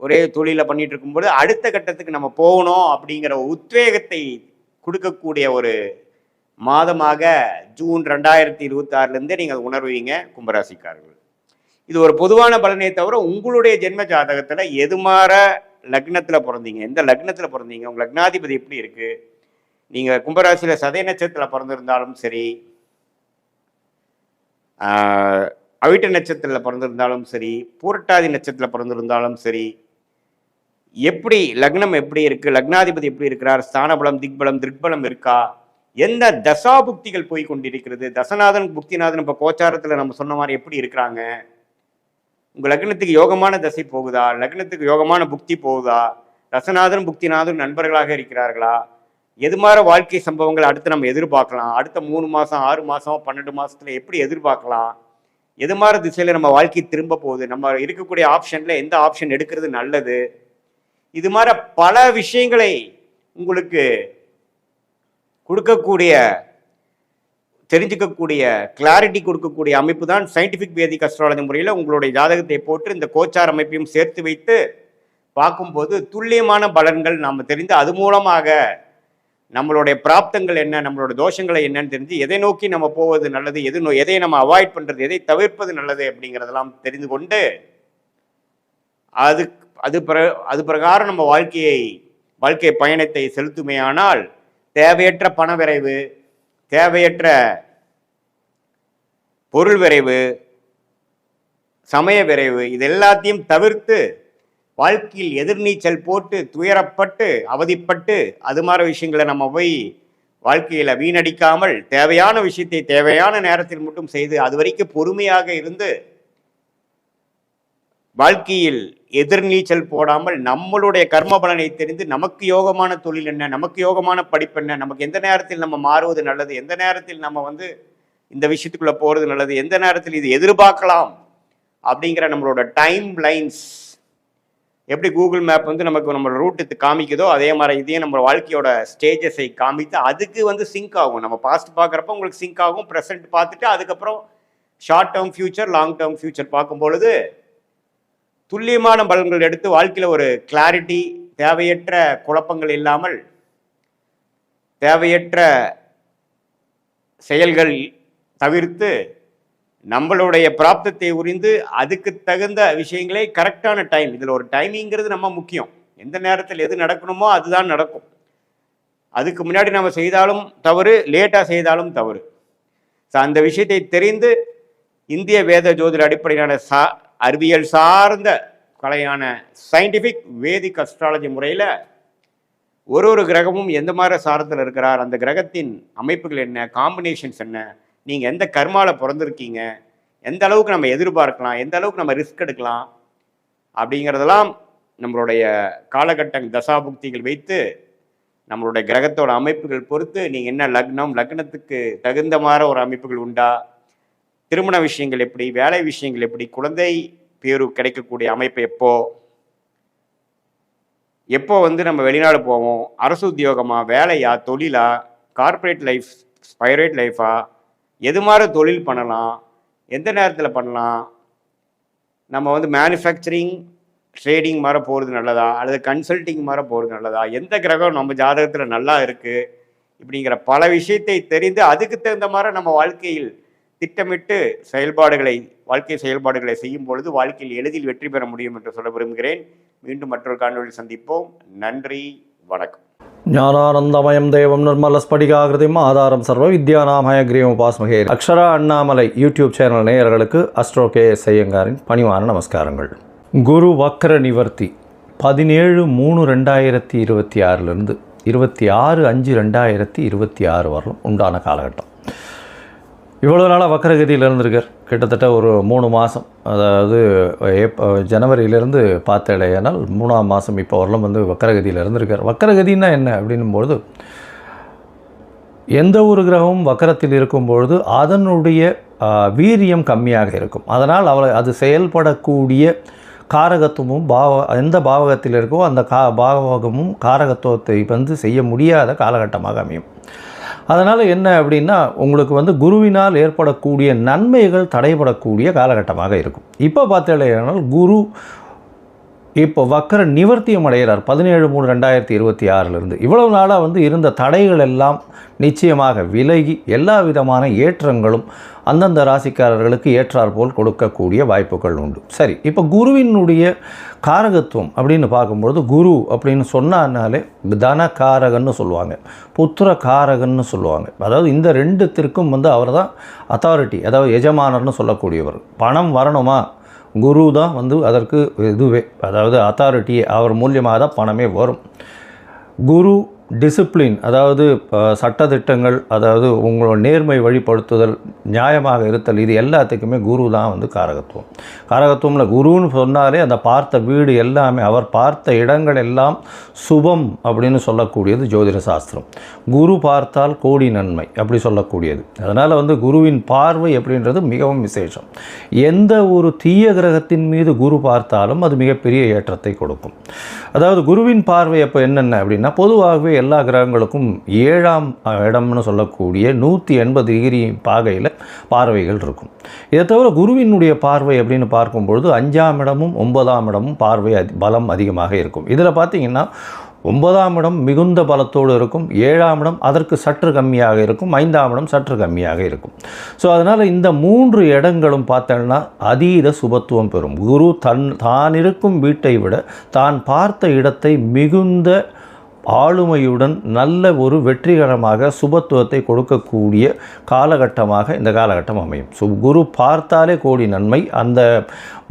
ஒரே தொழில பண்ணிட்டு இருக்கும்போது அடுத்த கட்டத்துக்கு நம்ம போகணும் அப்படிங்கிற உத்வேகத்தை கொடுக்கக்கூடிய ஒரு மாதமாக ஜூன் 2026 நீங்கள் உணர்வீங்க கும்பராசிக்காரர்கள். இது ஒரு பொதுவான பலனே தவிர உங்களுடைய ஜென்ம ஜாதகத்துல எது மாற லக்னத்துல பிறந்தீங்க, எந்த லக்னத்துல பிறந்தீங்க, உங்க லக்னாதிபதி எப்படி இருக்கு, நீங்க கும்பராசியில சதய நட்சத்திரத்துல பிறந்திருந்தாலும் சரி, அவிட்ட நட்சத்திரத்துல பிறந்திருந்தாலும் சரி, பூரட்டாதி நட்சத்திரத்துல பிறந்திருந்தாலும் சரி, எப்படி லக்னம் எப்படி இருக்கு, லக்னாதிபதி எப்படி இருக்கிறார், ஸ்தானபலம், திக்பலம், திருக்பலம் இருக்கா, எந்த தசா புக்திகள் போய் கொண்டிருக்கிறது, தசநாதன் புக்திநாதன் இப்ப கோச்சாரத்துல நம்ம சொன்ன மாதிரி எப்படி இருக்கிறாங்க, உங்க லக்னத்துக்கு யோகமான தசை போகுதா, லக்னத்துக்கு யோகமான புக்தி போகுதா, தசநாதன் புக்திநாதன் நண்பர்களாக இருக்கிறார்களா, எது மாதிரி வாழ்க்கை சம்பவங்கள் அடுத்து நம்ம எதிர்பார்க்கலாம், அடுத்த 3 மாதம் 6 மாதம் 12 மாதத்துல எப்படி எதிர்பார்க்கலாம், எது மாதிரி திசையில நம்ம வாழ்க்கை திரும்ப போகுது, நம்ம இருக்கக்கூடிய ஆப்ஷன்ல எந்த ஆப்ஷன் எடுக்கிறது நல்லது, இது மாதிரி பல விஷயங்களை உங்களுக்கு கொடுக்கக்கூடிய, தெரிஞ்சுக்கக்கூடிய, கிளாரிட்டி கொடுக்கக்கூடிய அமைப்பு தான் சயின்டிஃபிக் வேதிக் அஸ்ட்ராலஜி முறையில் உங்களுடைய ஜாதகத்தை போட்டு இந்த கோச்சார் அமைப்பையும் சேர்த்து வைத்து பார்க்கும்போது துல்லியமான பலன்கள் நாம் தெரிந்து அது மூலமாக நம்மளுடைய பிராப்தங்கள் என்ன, நம்மளோட தோஷங்களை என்னன்னு தெரிஞ்சு எதை நோக்கி நம்ம போவது நல்லது, எதை நம்ம அவாய்ட் பண்ணுறது, எதை தவிர்ப்பது நல்லது அப்படிங்கிறதெல்லாம் தெரிந்து கொண்டு அது பிரகாரம் நம்ம வாழ்க்கை பயணத்தை செலுத்துமையானால் தேவையற்ற பண விரைவு, தேவையற்ற பொருள் விரைவு, சமய விரைவு, இது எல்லாத்தையும் தவிர்த்து வாழ்க்கையில் எதிர்நீச்சல் போட்டு துயரப்பட்டு அவதிப்பட்டு அது மாதிரி விஷயங்களை நம்ம போய் வாழ்க்கையில வீணடிக்காமல் தேவையான விஷயத்தை தேவையான நேரத்தில் மட்டும் செய்து அது வரைக்கும் பொறுமையாக இருந்து வாழ்க்கையில் எதிர்நீச்சல் போடாமல் நம்மளுடைய கர்ம பலனை தெரிந்து நமக்கு யோகமான தொழில் என்ன, நமக்கு யோகமான படிப்பு என்ன, நமக்கு எந்த நேரத்தில் நம்ம மாறுவது நல்லது, எந்த நேரத்தில் நம்ம இந்த விஷயத்துக்குள்ள போறது நல்லது, எந்த நேரத்தில் இது எதிர்பார்க்கலாம் அப்படிங்கிற நம்மளோட டைம் லைன்ஸ் எப்படி கூகுள் மேப் நமக்கு நம்ம ரூட்டு காமிக்குதோ அதே மாதிரி இதையும் நம்ம வாழ்க்கையோட ஸ்டேஜஸை காமித்து அதுக்கு சிங்க் ஆகும். நம்ம பாஸ்ட் பார்க்குறப்ப உங்களுக்கு சிங்க் ஆகும், ப்ரெசென்ட் பார்த்துட்டு அதுக்கப்புறம் short term future, long term future பார்க்கும் பொழுது துல்லியமான பலன்கள் எடுத்து வாழ்க்கையில் ஒரு கிளாரிட்டி, தேவையற்ற குழப்பங்கள் இல்லாமல் தேவையற்ற செயல்கள் தவிர்த்து நம்மளுடைய பிராப்தத்தை உரிந்து அதுக்கு தகுந்த விஷயங்களே கரெக்டான டைம். இதில் ஒரு டைமிங்கிறது நம்ம முக்கியம். எந்த நேரத்தில் எது நடக்கணுமோ அதுதான் நடக்கும். அதுக்கு முன்னாடி நம்ம செய்தாலும் தவறு, லேட்டாக செய்தாலும் தவறு. ஸோ அந்த விஷயத்தை தெரிந்து இந்திய வேத ஜோதிட அடிப்படையிலான அறிவியல் சார்ந்த கலையான சயின்டிஃபிக் வேதிக் அஸ்ட்ராலஜி முறையில் ஒரு கிரகமும் எந்த மாதிரி சாரத்தில் இருக்கிறார், அந்த கிரகத்தின் அமைப்புகள் என்ன, காம்பினேஷன்ஸ் என்ன, நீங்கள் எந்த கர்மாவில் பிறந்திருக்கீங்க, எந்த அளவுக்கு நம்ம எதிர்பார்க்கலாம், எந்த அளவுக்கு நம்ம ரிஸ்க் எடுக்கலாம் அப்படிங்கிறதெல்லாம் நம்மளுடைய காலகட்ட தசாபுக்திகள் வைத்து நம்மளுடைய கிரகத்தோட அமைப்புகள் பொறுத்து நீங்கள் என்ன லக்னம், லக்னத்துக்கு தகுந்த மாதிரி ஒரு அமைப்புகள் உண்டா, திருமண விஷயங்கள் எப்படி, வேலை விஷயங்கள் எப்படி, குழந்தை பேரு கிடைக்கக்கூடிய அமைப்பு எப்போ நம்ம வெளிநாடு போவோம், அரசு உத்தியோகமா, வேலையா, தொழிலா, கார்பரேட் லைஃப், ஸ்பைரேட் லைஃபா, எது மாதிரி தொழில் பண்ணலாம், எந்த நேரத்தில் பண்ணலாம், நம்ம மேனுஃபேக்சரிங் ட்ரேடிங் மாதிரி போகிறது நல்லதா அல்லது கன்சல்டிங் மாதிரி போகிறது நல்லதா, எந்த கிரகம் நம்ம ஜாதகத்தில் நல்லா இருக்குது இப்படிங்கிற பல விஷயத்தை தெரிந்து அதுக்கு தகுந்த மாதிரி நம்ம வாழ்க்கையில் திட்டமிட்டு வாழ்க்கை செயல்பாடுகளை செய்யும் பொழுது வாழ்க்கையில் எளிதில் வெற்றி பெற முடியும் என்று சொல்ல விரும்புகிறேன். மீண்டும் மற்றொரு காணொளியில் சந்திப்போம். நன்றி, வணக்கம். ஞானானந்தமயம் தேவம் நிர்மலஸ்படிகாகிருதிம் ஆதாரம் சர்வ வித்யாநாமய கிரீவம் உபாஸ்மகே. அக்ஷரா அண்ணாமலை யூடியூப் சேனல் நேயர்களுக்கு அஸ்ட்ரோ KS ஐயங்காரின் பணிவான நமஸ்காரங்கள். குரு வக்ர நிவர்த்தி 17/3/2026 26/5/2026 வரலும் உண்டான காலகட்டம். இவ்வளோ நாளாக வக்கரகதியில் இருந்திருக்கார். கிட்டத்தட்ட ஒரு 3 மாதம், அதாவது ஜனவரியிலேருந்து பார்த்தேனால் 3ஆம் மாதம் இப்போ வரலும் வக்கரகதியில் இருந்திருக்கார். வக்கரகதின்னா என்ன அப்படின்னும்பொழுது, எந்த ஒரு கிரகமும் வக்கரத்தில் இருக்கும்பொழுது அதனுடைய வீரியம் கம்மியாக இருக்கும். அதனால் அது செயல்படக்கூடிய காரகத்துவமும் எந்த பாவகத்தில் இருக்கோ அந்த பாவகமும் காரகத்துவத்தை செய்ய முடியாத காலகட்டமாக அமையும். அதனால் என்ன அப்படின்னா, உங்களுக்கு குருவினால் ஏற்படக்கூடிய நன்மைகள் தடைபடக்கூடிய காலகட்டமாக இருக்கும். இப்போ பார்த்தீங்கன்னா குரு இப்போ வக்கர நிவர்த்தியம் அடைகிறார் 17/3/2026 இவ்வளவு நாளாக இருந்த தடைகள் எல்லாம் நிச்சயமாக விலகி எல்லா விதமான ஏற்றங்களும் அந்தந்த ராசிக்காரர்களுக்கு ஏற்றாற்போல் கொடுக்கக்கூடிய வாய்ப்புகள் உண்டு. சரி, இப்போ குருவினுடைய காரகத்துவம் அப்படின்னு பார்க்கும்பொழுது, குரு அப்படின்னு சொன்னாலே தனகாரகன்னு சொல்லுவாங்க, புத்திர காரகன்னு சொல்லுவாங்க. அதாவது இந்த ரெண்டுத்திற்கும் அவர் தான் அத்தாரிட்டி, அதாவது எஜமானர்னு சொல்லக்கூடியவர். பணம் வரணுமா, குரு தான் அதற்கு இதுவே, அதாவது அத்தாரிட்டியே, அவர் மூலியமாக தான் பணமே வரும். குரு டிசிப்ளின், அதாவது சட்டத்திட்டங்கள், அதாவது உங்களோட நேர்மை வழிபடுத்துதல், நியாயமாக இருத்தல், இது எல்லாத்துக்குமே குரு தான் காரகத்துவம். காரகத்துவமில் குருன்னு சொன்னாலே அந்த பார்த்த வீடு எல்லாமே, அவர் பார்த்த இடங்கள் எல்லாம் சுபம் அப்படின்னு சொல்லக்கூடியது ஜோதிட சாஸ்திரம். குரு பார்த்தால் கோடி நன்மை அப்படி சொல்லக்கூடியது. அதனால் குருவின் பார்வை அப்படின்றது மிகவும் விசேஷம். எந்த ஒரு தீய கிரகத்தின் மீது குரு பார்த்தாலும் அது மிகப்பெரிய ஏற்றத்தை கொடுக்கும். அதாவது குருவின் பார்வை அப்போ என்னென்ன அப்படின்னா, பொதுவாகவே எல்லா கிரகங்களுக்கும் 7ஆம் இடம்னு சொல்லக்கூடிய 180 டிகிரி பாகையில் பார்வைகள் இருக்கும். இதை தவிர குருவினுடைய பார்வை அப்படின்னு பார்க்கும்பொழுது 5ஆம் இடமும் 9ஆம் இடமும் பார்வை பலம் அதிகமாக இருக்கும். இதில் பார்த்தீங்கன்னா 9ஆம் இடம் மிகுந்த பலத்தோடு இருக்கும், 7ஆம் இடம் அதற்கு சற்று கம்மியாக இருக்கும், 5ஆம் இடம் சற்று கம்மியாக இருக்கும். ஸோ அதனால் இந்த 3 இடங்களும் பார்த்தோன்னா அதீத சுபத்துவம் பெறும். குரு தான் இருக்கும் வீட்டை விட தான் பார்த்த இடத்தை மிகுந்த ஆளுமையுடன் நல்ல ஒரு வெற்றிகரமாக சுபத்துவத்தை கொடுக்கக்கூடிய காலகட்டமாக இந்த காலகட்டம் அமையும். குரு பார்த்தாலே கோடி நன்மை. அந்த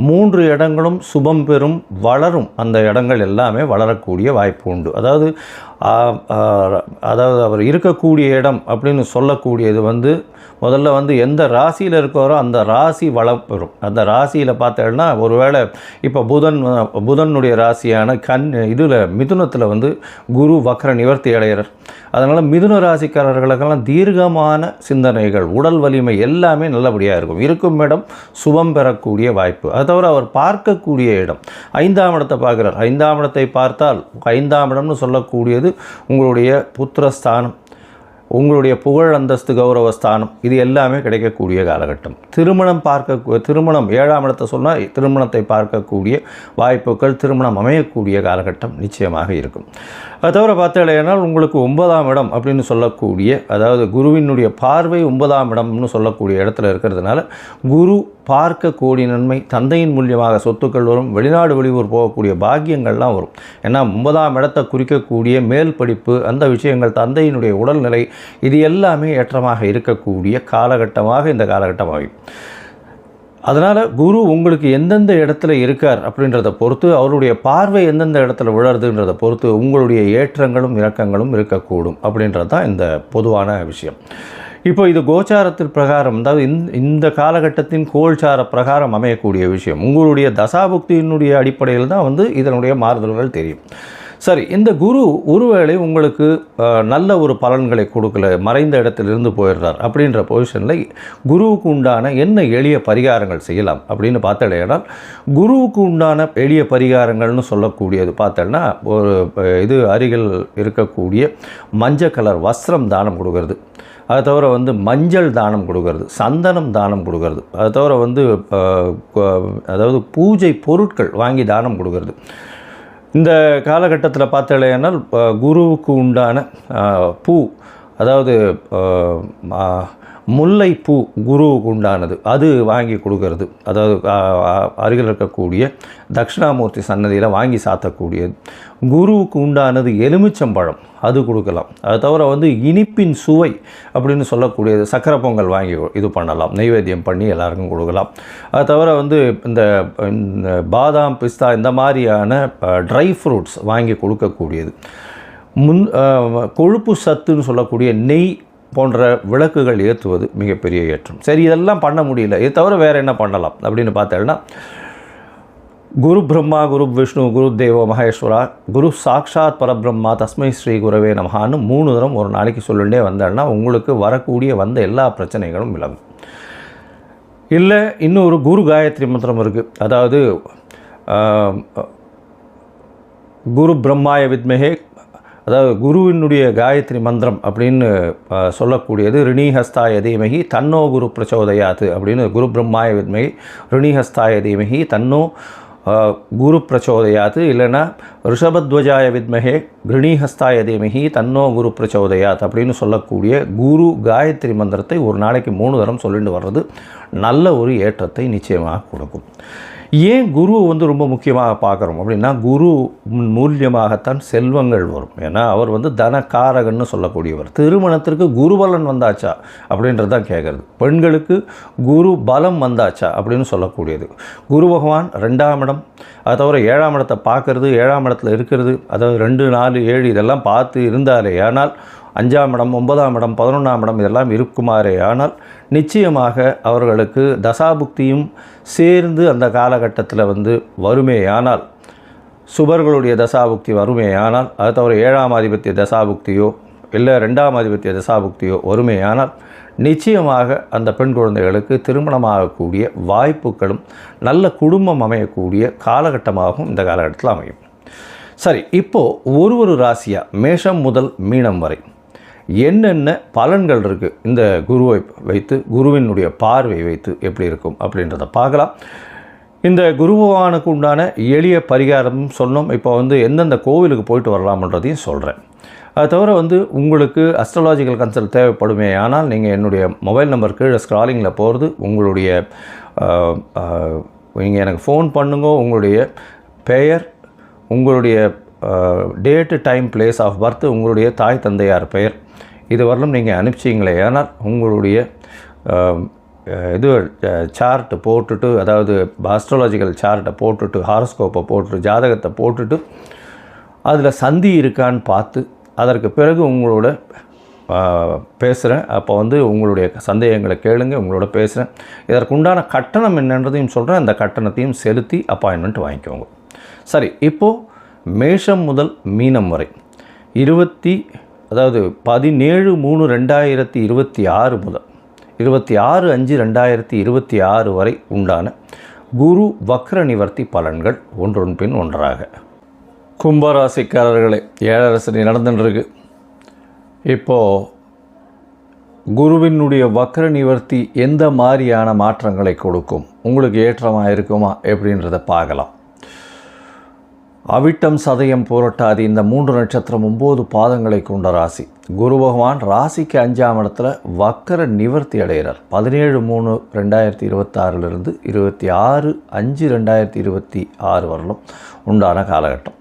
3 இடங்களும் சுபம் பெறும், வளரும். அந்த இடங்கள் எல்லாமே வளரக்கூடிய வாய்ப்பு உண்டு. அதாவது அதாவது அவர் இருக்கக்கூடிய இடம் அப்படின்னு சொல்லக்கூடியது வந்து முதல்ல வந்து எந்த ராசியில் இருக்காரோ அந்த ராசி வளம் பெறும். அந்த ராசியில் பார்த்தேன்னா ஒருவேளை இப்போ புதனுடைய ராசியான இதில் மிதுனத்தில் வந்து குரு வக்ர நிவர்த்தி அடைகிறார். அதனால் மிதுன ராசிக்காரர்களுக்கெல்லாம் தீர்க்கமான சிந்தனைகள், உடல் வலிமை எல்லாமே நல்லபடியாக இருக்கும். இருக்கும் இடம் சுபம் பெறக்கூடிய வாய்ப்பு. அது தவிர அவர் பார்க்கக்கூடிய இடம் 5ஆம் இடத்தை பார்க்குறார். 5ஆம் இடத்தை பார்த்தால் 5ஆம் இடம்னு சொல்லக்கூடியது உங்களுடைய புத்திரஸ்தானம், உங்களுடைய புகழ் அந்தஸ்து கௌரவஸ்தானம், இது எல்லாமே கிடைக்கக்கூடிய காலகட்டம். திருமணம் 7ஆம் இடத்தை சொன்னால் திருமணத்தை பார்க்கக்கூடிய வாய்ப்புகள், திருமணம் அமையக்கூடிய காலகட்டம் நிச்சயமாக இருக்கும். அது தவிர பார்த்தீங்கன்னா உங்களுக்கு 9ஆம் இடம் அப்படின்னு சொல்லக்கூடிய, அதாவது குருவினுடைய பார்வை 9ஆம் இடம்னு சொல்லக்கூடிய இடத்துல இருக்கிறதுனால குரு பார்க்க கோடி நன்மை, தந்தையின் மூலியமாக சொத்துக்கள் வரும், வெளிநாடு வெளியூர் போகக்கூடிய பாக்கியங்கள்லாம் வரும். ஏன்னா 9ஆம் இடத்தை குறிக்கக்கூடிய மேல் படிப்பு, அந்த விஷயங்கள், தந்தையினுடைய உடல்நிலை, இது எல்லாமே ஏற்றமாக இருக்கக்கூடிய காலகட்டமாக இந்த காலகட்டம் ஆகும். அதனால் குரு உங்களுக்கு எந்தெந்த இடத்துல இருக்கார் அப்படின்றத பொறுத்து, அவருடைய பார்வை எந்தெந்த இடத்துல விழறதுன்றதை பொறுத்து உங்களுடைய ஏற்றங்களும் இறக்கங்களும் இருக்கக்கூடும் அப்படின்றது தான் இந்த பொதுவான விஷயம். இப்போ இது கோச்சாரத்தின் பிரகாரம், அதாவது இந்த காலகட்டத்தின் கோல்சார பிரகாரம் அமையக்கூடிய விஷயம். உங்களுடைய தசாபுக்தியினுடைய அடிப்படையில் தான் வந்து இதனுடைய மாறுதல்கள் தெரியும். சரி, இந்த குரு ஒருவேளை உங்களுக்கு நல்ல ஒரு பலன்களை கொடுக்கல, மறைந்த இடத்திலிருந்து போயிடுறார் அப்படின்ற பொசிஷனில் குருவுக்கு உண்டான என்ன எளிய பரிகாரங்கள் செய்யலாம் அப்படின்னு பார்த்தேன்னா, குருவுக்கு உண்டான எளிய பரிகாரங்கள்னு சொல்லக்கூடியது பார்த்தேன்னா, ஒரு இது அருகில் இருக்கக்கூடிய மஞ்சள் கலர் வஸ்திரம் தானம் கொடுக்கறது, அது தவிர வந்து மஞ்சள் தானம் கொடுக்கறது, சந்தனம் தானம் கொடுக்கறது, அது தவிர வந்து அதாவது பூஜை பொருட்கள் வாங்கி தானம் கொடுக்கறது. இந்த காலகட்டத்தில் பார்த்தேன்னா குருவுக்கு உண்டான பூ, அதாவது முல்லைப்பூ குருவுக்கு உண்டானது, அது வாங்கி கொடுக்கறது, அதாவது அருகில் இருக்கக்கூடிய தட்சிணாமூர்த்தி சன்னதியில் வாங்கி சாத்தக்கூடியது. குருவுக்கு உண்டானது எலுமிச்சம்பழம், அது கொடுக்கலாம். அது தவிர வந்து இனிப்பின் சுவை அப்படின்னு சொல்லக்கூடியது சக்கரை பொங்கல் வாங்கி இது பண்ணலாம், நைவேத்தியம் பண்ணி எல்லாருக்கும் கொடுக்கலாம். அது தவிர வந்து இந்த பாதாம், பிஸ்தா இந்த மாதிரியான ட்ரை ஃப்ரூட்ஸ் வாங்கி கொடுக்கக்கூடியது. கொழுப்பு சத்துன்னு சொல்லக்கூடிய நெய் போன்ற விளக்குகள் ஏற்றுவது மிகப்பெரிய ஏற்றம். சரி, இதெல்லாம் பண்ண முடியல, இது தவிர வேறு என்ன பண்ணலாம் அப்படின்னு பார்த்தேன்னா, குரு பிரம்மா, குரு விஷ்ணு, குரு தேவோ மகேஸ்வரா, குரு சாக்ஷாத் பரபிரம்மா, தஸ்மை ஸ்ரீ குரவே நமஹான்னு 3 தரம் ஒரு நாளைக்கு சொல்லிட்டே வந்தேன்னா உங்களுக்கு வரக்கூடிய வந்த எல்லா பிரச்சனைகளும் விலகும். இல்லை இன்னொரு குரு காயத்ரி மந்திரம் இருக்குது. அதாவது குரு பிரம்மாய வித்மஹே, அதாவது குருவினுடைய காயத்ரி மந்திரம் அப்படின்னு சொல்லக்கூடியது ரிணிஹஸ்தாய தீமகி தன்னோ குரு பிரச்சோதயாத்து அப்படின்னு, குரு பிரம்மாய வித்மகி ரிணிஹஸ்தாய தீமகி தன்னோ குரு பிரச்சோதயாத்து, இல்லைன்னா ரிஷபத்வஜாய வித்மஹே ரிணிஹஸ்தாய தீமகி தன்னோ குரு பிரச்சோதயாத் அப்படின்னு சொல்லக்கூடிய குரு காயத்ரி மந்திரத்தை ஒரு நாளைக்கு 3 தரம் சொல்லிட்டு வர்றது நல்ல ஒரு ஏற்றத்தை நிச்சயமாக கொடுக்கும். ஏன் குருவை வந்து ரொம்ப முக்கியமாக பார்க்குறோம் அப்படின்னா, குரு மூலியமாகத்தான் செல்வங்கள் வரும். ஏன்னா அவர் வந்து தனக்காரகன்னு சொல்லக்கூடியவர். திருமணத்திற்கு குருபலன் வந்தாச்சா அப்படின்றது தான் கேட்குறது. பெண்களுக்கு குரு பலம் வந்தாச்சா அப்படின்னு சொல்லக்கூடியது. குரு பகவான் 2ஆம் இடம், அது தவிர 7ஆம் இடத்தை பார்க்கறது, 7ஆம் இடத்துல இருக்கிறது, அதாவது 2, 4, 7 இதெல்லாம் பார்த்து இருந்தாலே ஆனால் 5ஆம் இடம், 9ஆம் இடம், 11ஆம் இடம் இதெல்லாம் இருக்குமாறே ஆனால் நிச்சயமாக அவர்களுக்கு தசாபுக்தியும் சேர்ந்து அந்த காலகட்டத்தில் வந்து வருமேயானால், சுபர்களுடைய தசாபுக்தி வருமேயானால், அது தவிர 7ஆம் ஆதிபத்திய தசாபுக்தியோ இல்லை 2ஆம் ஆதிபத்திய தசாபுக்தியோ வருமேயானால் நிச்சயமாக அந்த பெண் குழந்தைகளுக்கு திருமணமாகக்கூடிய வாய்ப்புகளும் நல்ல குடும்பம் அமையக்கூடிய காலகட்டமாகவும் இந்த காலகட்டத்தில் அமையும். சரி, இப்போது ஒரு ராசியாக மேஷம் முதல் மீனம் வரை என்னென்ன பலன்கள் இருக்குது இந்த குருவை வைத்து, குருவினுடைய பார்வை வைத்து எப்படி இருக்கும் அப்படின்றத பார்க்கலாம். இந்த குரு பகவானுக்கு உண்டான எளிய பரிகாரமும் சொன்னோம். இப்போ வந்து எந்தெந்த கோவிலுக்கு போயிட்டு வரலாம்ன்றதையும் சொல்கிறேன். அது தவிர வந்து உங்களுக்கு அஸ்ட்ராலாஜிக்கல் கன்சல்ட் தேவைப்படுமே ஆனால் நீங்கள் என்னுடைய மொபைல் நம்பர் கீழே ஸ்க்ராலிங்கில் போகிறது, உங்களுடைய நீங்கள் எனக்கு ஃபோன் பண்ணுங்க, உங்களுடைய பெயர், உங்களுடைய date, time, place of birth, உங்களுடைய தாய் தந்தையார் பெயர், இது வரலும் நீங்கள் அனுப்பிச்சிங்களே ஆனால் உங்களுடைய இது சார்ட்டு போட்டுட்டு, அதாவது ஆஸ்ட்ராலஜிக்கல் சார்ட்டை போட்டுட்டு, ஹாரோஸ்கோப்பை போட்டுட்டு, ஜாதகத்தை போட்டுட்டு அதில் சந்தி இருக்கான்னு பார்த்து அதற்கு பிறகு உங்களோட பேசுகிறேன். அப்போ வந்து உங்களுடைய சந்தேகங்களை கேளுங்க, உங்களோட பேசுகிறேன். இதற்குண்டான கட்டணம் என்னன்றதையும் சொல்கிறேன். அந்த கட்டணத்தையும் செலுத்தி அப்பாயின்மெண்ட் வாங்கிக்கோங்க. சரி, இப்போது மேஷம் முதல் மீனம் வரை 17/3/2026 முதல் 26/5/2026 வரை உண்டான குரு வக்ர நிவர்த்தி பலன்கள் ஒன்றொன் பின் ஒன்றாக. கும்பராசிக்காரர்களே, 7.5 சனி நடந்துட்டுருக்கு. இப்போது குருவினுடைய வக்ர நிவர்த்தி எந்த மாதிரியான மாற்றங்களை கொடுக்கும், உங்களுக்கு ஏற்றமாக இருக்குமா எப்படின்றத பார்க்கலாம். அவிட்டம், சதயம், பூரட்டாதி இந்த 3 நட்சத்திரம் 9 பாதங்களை கொண்ட ராசி. குரு பகவான் ராசிக்கு 5ஆம் இடத்துல வக்கர நிவர்த்தி அடைகிறார். 17/3/2026 26/5/2026 வரலும் உண்டான காலகட்டம்.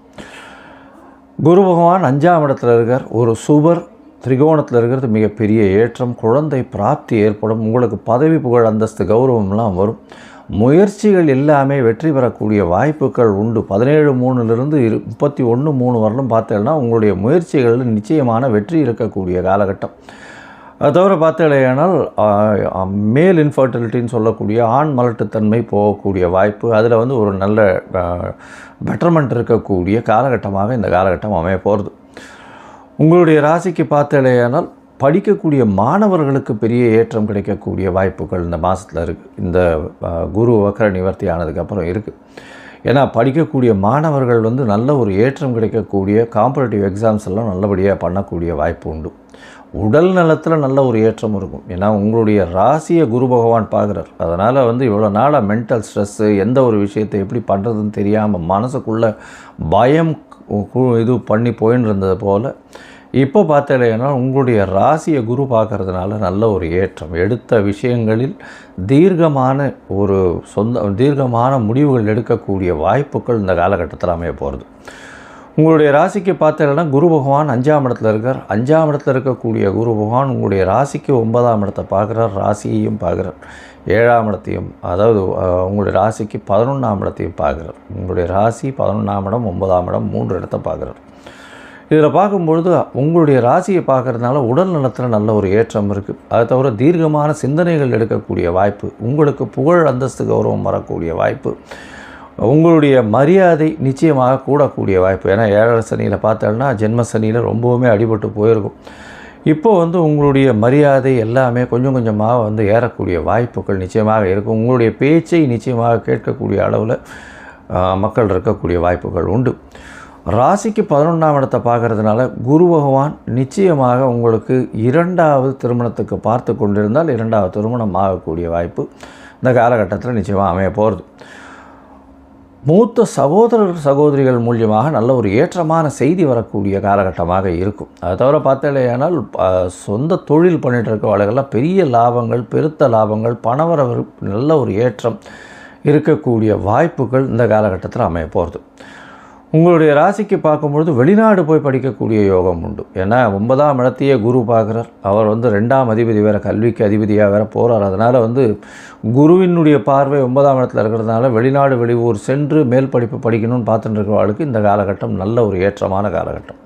குரு பகவான் 5ஆம் இடத்துல இருக்கார். ஒரு சுபர் திரிகோணத்தில் இருக்கிறது மிகப்பெரிய ஏற்றம், குழந்தை பிராப்தி ஏற்படும், உங்களுக்கு பதவி புகழ் அந்தஸ்து கௌரவம்லாம் வரும். முயற்சிகள் எல்லாமே வெற்றி பெறக்கூடிய வாய்ப்புகள் உண்டு. 17/3 31/3 வரலும் பார்த்தீங்கன்னா உங்களுடைய முயற்சிகளில் நிச்சயமான வெற்றி இருக்கக்கூடிய காலகட்டம். அது தவிர பார்த்தீங்கன்னா மேல் இன்ஃபர்டிலிட்டின்னு சொல்லக்கூடிய ஆண் மலட்டுத்தன்மை போகக்கூடிய வாய்ப்பு, அதில் வந்து ஒரு நல்ல பெட்டர்மெண்ட் இருக்கக்கூடிய காலகட்டமாக இந்த காலகட்டம் அமைய போகிறது. உங்களுடைய ராசிக்கு பார்த்தீங்கன்னா படிக்கக்கூடிய மாணவர்களுக்கு பெரிய ஏற்றம் கிடைக்கக்கூடிய வாய்ப்புகள் இந்த மாதத்தில் இருக்குது. இந்த குரு வக்ர நிவர்த்தி ஆனதுக்கப்புறம் இருக்குது. ஏன்னா படிக்கக்கூடிய மாணவர்கள் வந்து நல்ல ஒரு ஏற்றம் கிடைக்கக்கூடிய காம்படிட்டிவ் எக்ஸாம்ஸ் எல்லாம் நல்லபடியாக பண்ணக்கூடிய வாய்ப்பு உண்டு. உடல் நலத்தில் நல்ல ஒரு ஏற்றம் இருக்கும். ஏன்னா உங்களுடைய ராசியை குரு பகவான் பார்க்குறார். அதனால் வந்து இவ்வளோ நாளாக மென்டல் ஸ்ட்ரெஸ்ஸு, எந்த ஒரு விஷயத்தை எப்படி பண்ணுறதுன்னு தெரியாமல் மனசுக்குள்ளே பயம் இது பண்ணி போயின்னு இருந்தது போல் இப்போ பார்த்தீங்கன்னா உங்களுடைய ராசியை குரு பார்க்கறதுனால நல்ல ஒரு ஏற்றம், எடுத்த விஷயங்களில் தீர்க்கமான முடிவுகள் எடுக்கக்கூடிய வாய்ப்புகள் இந்த காலகட்டத்தில் அமைய போகிறது. உங்களுடைய ராசிக்கு பார்த்தீங்கன்னா குரு பகவான் 5ஆம் இடத்துல இருக்கார். 5ஆம் இடத்துல இருக்கக்கூடிய குரு பகவான் உங்களுடைய ராசிக்கு 9ஆம் இடத்தை பார்க்குறார், ராசியையும் பார்க்குறார். 7ஆம் இடத்தையும், அதாவது உங்களுடைய ராசிக்கு 11ஆம் இடத்தையும் பார்க்குறார். உங்களுடைய ராசி 11ஆம் இடம், 9ஆம் இடம் 3 இடத்தை பார்க்குறார். இதில் பார்க்கும்பொழுது உங்களுடைய ராசியை பார்க்குறதுனால உடல் நலத்தில் நல்ல ஒரு ஏற்றம் இருக்குது. அதை தவிர தீர்க்கமான சிந்தனைகள் எடுக்கக்கூடிய வாய்ப்பு, உங்களுக்கு புகழ் அந்தஸ்து கௌரவம் வரக்கூடிய வாய்ப்பு, உங்களுடைய மரியாதை நிச்சயமாக கூடக்கூடிய வாய்ப்பு. ஏன்னா 7.5 சனியில் பார்த்தோன்னா ஜென்ம சனியில் ரொம்பவுமே அடிபட்டு போயிருக்கும். இப்போது வந்து உங்களுடைய மரியாதை எல்லாமே கொஞ்சம் கொஞ்சமாக வந்து ஏறக்கூடிய வாய்ப்புகள் நிச்சயமாக இருக்கும். உங்களுடைய பேச்சை நிச்சயமாக கேட்கக்கூடிய அளவில் மக்கள் இருக்கக்கூடிய வாய்ப்புகள் உண்டு. ராசிக்கு 11ஆம் இடத்தை பார்க்கறதுனால குரு பகவான் நிச்சயமாக உங்களுக்கு 2வது திருமணத்துக்கு பார்த்து கொண்டிருந்தால் 2வது திருமணம் ஆகக்கூடிய வாய்ப்பு இந்த காலகட்டத்தில் நிச்சயமாக அமைய போகிறது. மூத்த சகோதரிகள் மூலியமாக நல்ல ஒரு ஏற்றமான செய்தி வரக்கூடிய காலகட்டமாக இருக்கும். அதை தவிர பார்த்தேனால் சொந்த தொழில் பண்ணிகிட்டு இருக்கவர்களெல்லாம் பெரிய லாபங்கள், பெருத்த லாபங்கள், பணவரவு நல்ல ஒரு ஏற்றம் இருக்கக்கூடிய வாய்ப்புகள் இந்த காலகட்டத்தில் அமைய போகிறது. உங்களுடைய ராசிக்கு பார்க்கும்பொழுது வெளிநாடு போய் படிக்கக்கூடிய யோகம் உண்டு. ஏன்னா 9ஆம் இடத்தையே குரு பார்க்குறார். அவர் வந்து 2ஆம் அதிபதி வேறு, கல்விக்கு அதிபதியாக வேறு போகிறார். அதனால் வந்து குருவினுடைய பார்வை 9ஆம் இடத்துல இருக்கிறதுனால வெளிநாடு வெளியூர் சென்று மேல் படிப்பு படிக்கணும்னு பார்த்துட்டு இருக்கிறவர்களுக்கு இந்த காலகட்டம் நல்ல ஒரு ஏற்றமான காலகட்டம்.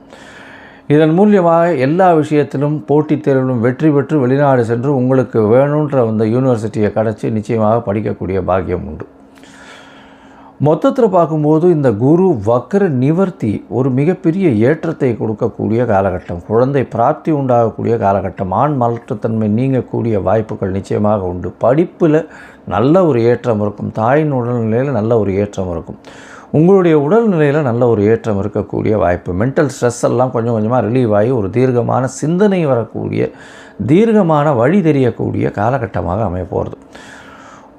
இதன் மூலியமாக எல்லா விஷயத்திலும் போட்டித் தேர்விலும் வெற்றி பெற்று வெளிநாடு சென்று உங்களுக்கு வேணுன்ற அந்த யூனிவர்சிட்டியை கிடச்சி நிச்சயமாக படிக்கக்கூடிய பாக்கியம் உண்டு. மொத்தத்தில் பார்க்கும்போது இந்த குரு வக்ர நிவர்த்தி ஒரு மிகப்பெரிய ஏற்றத்தை கொடுக்கக்கூடிய காலகட்டம், குழந்தை பிராப்தி உண்டாகக்கூடிய காலகட்டம், ஆண் மலட்டுத்தன்மை நீங்கக்கூடிய வாய்ப்புகள் நிச்சயமாக உண்டு. படிப்பில் நல்ல ஒரு ஏற்றம் இருக்கும், தாயின் உடல்நிலையில் நல்ல ஒரு ஏற்றம் இருக்கும், உங்களுடைய உடல்நிலையில் நல்ல ஒரு ஏற்றம் இருக்கக்கூடிய வாய்ப்பு. மென்டல் ஸ்ட்ரெஸ் எல்லாம் கொஞ்சம் கொஞ்சமாக ரிலீவ் ஆகி ஒரு தீர்க்கமான சிந்தனை வரக்கூடிய, தீர்க்கமான வழி தெரியக்கூடிய காலகட்டமாக அமைய போகிறது.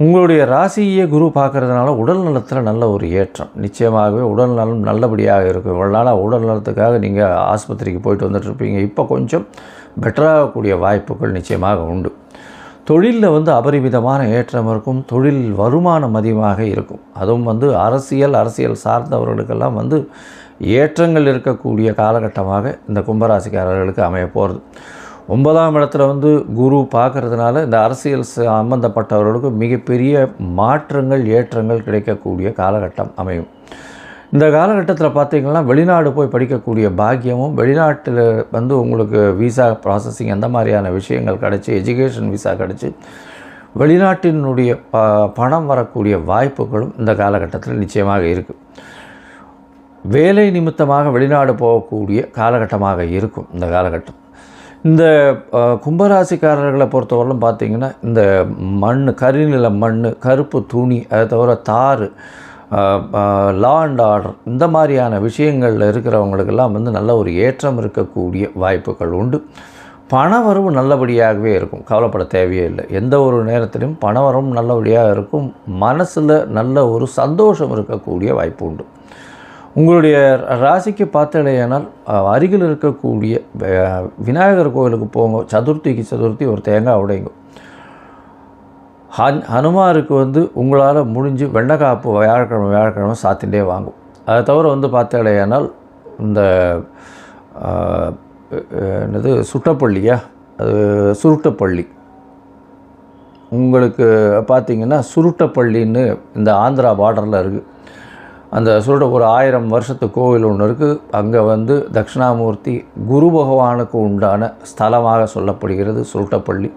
உங்களுடைய ராசியே குரு பார்க்குறதுனால உடல் நலத்தில் நல்ல ஒரு ஏற்றம், நிச்சயமாகவே உடல் நலம் நல்லபடியாக இருக்கும். இவ்வளோ நாளாக உடல் நலத்துக்காக நீங்கள் ஆஸ்பத்திரிக்கு போயிட்டு வந்துட்டுருப்பீங்க. இப்போ கொஞ்சம் பெட்டராகக்கூடிய வாய்ப்புகள் நிச்சயமாக உண்டு. தொழிலில் வந்து அபரிமிதமான ஏற்றம் இருக்கும், தொழில் வருமானம் அதிகமாக இருக்கும். அதுவும் வந்து அரசியல் சார்ந்தவர்களுக்கெல்லாம் வந்து ஏற்றங்கள் இருக்கக்கூடிய காலகட்டமாக இந்த கும்பராசிக்காரர்களுக்கு அமைய போகிறது. 9ஆம் இடத்துல வந்து குரு பார்க்கறதுனால இந்த அரசியல் சம்பந்தப்பட்டவர்களுக்கு மிகப்பெரிய மாற்றங்கள், ஏற்றங்கள் கிடைக்கக்கூடிய காலகட்டம் அமையும். இந்த காலகட்டத்தில் பார்த்திங்கன்னா வெளிநாடு போய் படிக்கக்கூடிய பாக்கியமும், வெளிநாட்டில் வந்து உங்களுக்கு விசா ப்ராசஸிங் அந்த மாதிரியான விஷயங்கள் கிடச்சி, எஜுகேஷன் விசா கிடச்சி வெளிநாட்டினுடைய பணம் வரக்கூடிய வாய்ப்புகளும் இந்த காலகட்டத்தில் நிச்சயமாக இருக்குது. வேலை நிமித்தமாக வெளிநாடு போகக்கூடிய காலகட்டமாக இருக்கும் இந்த காலகட்டம். இந்த கும்பராசிக்காரர்களை பொறுத்தவரையிலும் பார்த்திங்கன்னா இந்த மண், கரிநில மண், கருப்பு துணி, அதை தவிர தார், லா அண்ட் ஆர்டர் இந்த மாதிரியான விஷயங்களில் இருக்கிறவங்களுக்கெல்லாம் வந்து நல்ல ஒரு ஏற்றம் இருக்கக்கூடிய வாய்ப்புகள் உண்டு. பணவரவு நல்லபடியாகவே இருக்கும், கவலைப்பட தேவையே இல்லை. எந்த ஒரு நேரத்திலும் பணவரவும் நல்லபடியாக இருக்கும். மனசில் நல்ல ஒரு சந்தோஷம் இருக்கக்கூடிய வாய்ப்பு உண்டு. உங்களுடைய ராசிக்கு பார்த்தலையானால் அருகில் இருக்கக்கூடிய விநாயகர் கோவிலுக்கு போங்க. சதுர்த்தி ஒரு தேங்காய் உடைங்க. ஹனுமாருக்கு வந்து உங்களால் முடிஞ்சு வெண்டைக்காப்பு வியாழக்கிழமை சாத்திகிட்டே வாங்கும். அதை தவிர வந்து பார்த்தலையானால் இந்த என்னது சுட்டப்பள்ளியா, அது சுருட்டப்பள்ளி, உங்களுக்கு பார்த்திங்கன்னா சுருட்டப்பள்ளின்னு இந்த ஆந்திரா பார்டரில் இருக்குது. அந்த ஒரு 1000 வருஷத்து கோவில் ஒன்று இருக்குது. அங்கே வந்து தட்சிணாமூர்த்தி குரு பகவானுக்கு உண்டான ஸ்தலமாக சொல்லப்படுகிறது சுருட்டப்பள்ளி.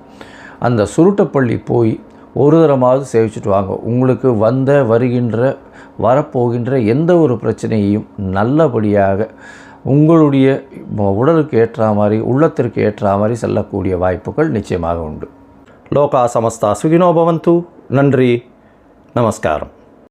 அந்த சுருட்டப்பள்ளி போய் ஒரு தரமாவது சேவிச்சுட்டு வாங்க. உங்களுக்கு வரப்போகின்ற எந்த ஒரு பிரச்சனையையும் நல்லபடியாக உங்களுடைய உடலுக்கு ஏற்ற மாதிரி, உள்ளத்திற்கு ஏற்ற மாதிரி செல்லக்கூடிய வாய்ப்புகள் நிச்சயமாக உண்டு. லோகா சமஸ்தா சுகினோ பவந்து. நன்றி, நமஸ்காரம்.